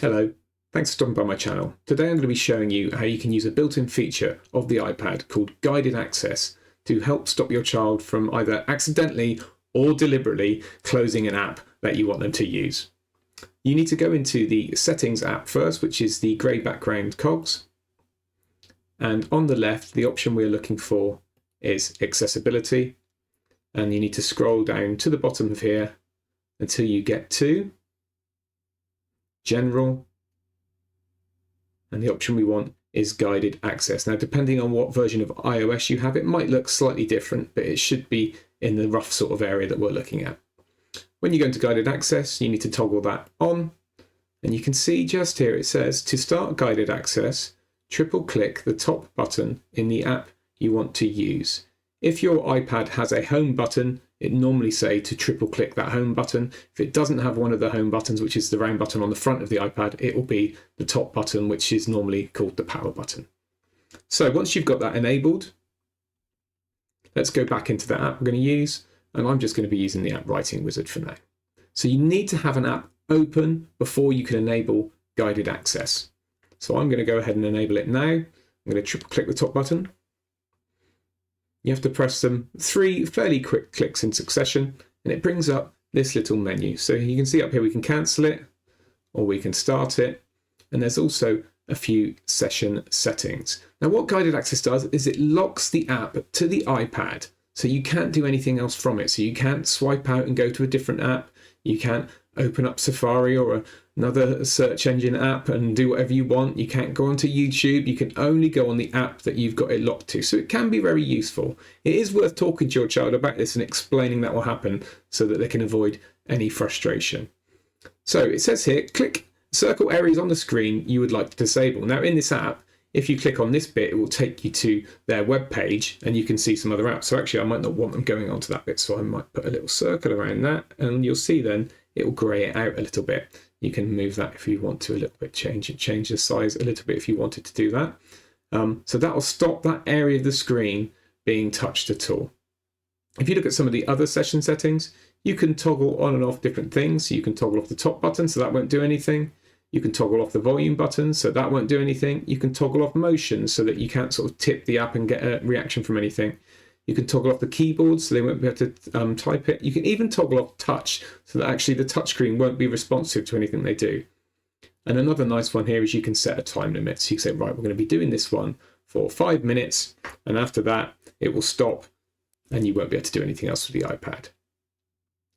Hello, thanks for stopping by my channel. Today I'm going to be showing you how you can use a built-in feature of the iPad called guided access to help stop your child from either accidentally or deliberately closing an app that you want them to use. You need to go into the settings app first, which is the grey background cogs. And on the left, the option we're looking for is accessibility. And you need to scroll down to the bottom of here until you get to General, and the option we want is guided access. Now, depending on what version of iOS you have, it might look slightly different, but it should be in the rough sort of area that we're looking at. When you go into guided access, you need to toggle that on, and you can see just here it says to start guided access, triple click the top button in the app you want to use. If your iPad has a home button, it normally say to triple click that home button. If it doesn't have one of the home buttons, which is the round button on the front of the iPad, it will be the top button, which is normally called the power button. So once you've got that enabled, let's go back into the app we're going to use, and I'm just going to be using the app writing wizard for now. So you need to have an app open before you can enable guided access. So I'm going to go ahead and enable it now. I'm going to triple click the top button. You have to press them 3 fairly quick clicks in succession, and it brings up this little menu. So you can see up here we can cancel it or we can start it, and there's also a few session settings. Now what guided access does is it locks the app to the iPad, so you can't do anything else from it. So you can't swipe out and go to a different app, you can't open up Safari or another search engine app and do whatever you want. You can't go onto YouTube. You can only go on the app that you've got it locked to. So it can be very useful. It is worth talking to your child about this and explaining that will happen so that they can avoid any frustration. So it says here, click circle areas on the screen you would like to disable. Now in this app, if you click on this bit, it will take you to their web page and you can see some other apps. So actually I might not want them going onto that bit. So I might put a little circle around that, and you'll see then it will grey it out a little bit. You can move that if you want to a little bit, change the size a little bit if you wanted to do that. So that will stop that area of the screen being touched at all. If you look at some of the other session settings, you can toggle on and off different things. You can toggle off the top button, so that won't do anything. You can toggle off the volume button, so that won't do anything. You can toggle off motion so that you can't sort of tip the app and get a reaction from anything. You can toggle off the keyboard so they won't be able to type it. You can even toggle off touch so that actually the touchscreen won't be responsive to anything they do. And another nice one here is you can set a time limit. So you can say, right, we're going to be doing this one for 5 minutes, and after that it will stop and you won't be able to do anything else with the iPad.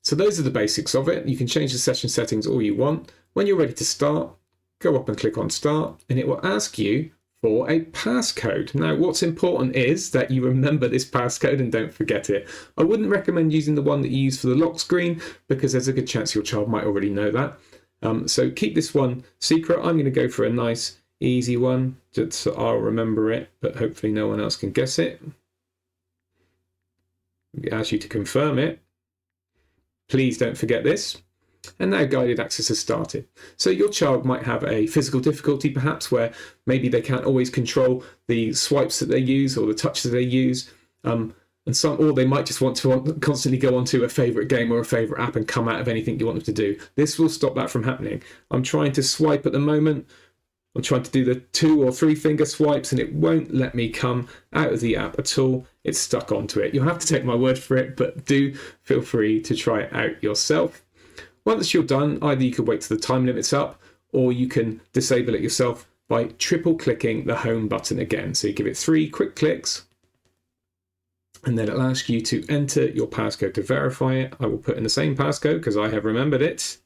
So those are the basics of it. You can change the session settings all you want. When you're ready to start, go up and click on start, and it will ask you for a passcode. Now what's important is that you remember this passcode and don't forget it. I wouldn't recommend using the one that you use for the lock screen because there's a good chance your child might already know that. So keep this one secret. I'm going to go for a nice easy one just so I'll remember it, but hopefully no one else can guess it. We ask you to confirm it. Please don't forget this. And now guided access has started. So your child might have a physical difficulty perhaps where maybe they can't always control the swipes that they use or the touch that they use. Or they might just want to constantly go onto a favourite game or a favourite app and come out of anything you want them to do. This will stop that from happening. I'm trying to swipe at the moment. I'm trying to do the 2 or 3 finger swipes and it won't let me come out of the app at all. It's stuck onto it. You'll have to take my word for it, but do feel free to try it out yourself. Once you're done, either you could wait till the time limit's up or you can disable it yourself by triple clicking the home button again. So you give it 3 quick clicks and then it'll ask you to enter your passcode to verify it. I will put in the same passcode because I have remembered it.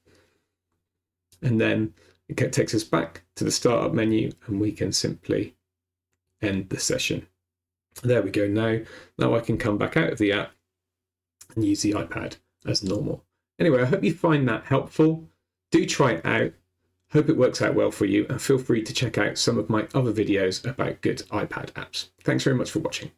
And then it takes us back to the startup menu and we can simply end the session. There we go. Now I can come back out of the app and use the iPad as normal. Anyway, I hope you find that helpful. Do try it out. Hope it works out well for you, and feel free to check out some of my other videos about good iPad apps. Thanks very much for watching.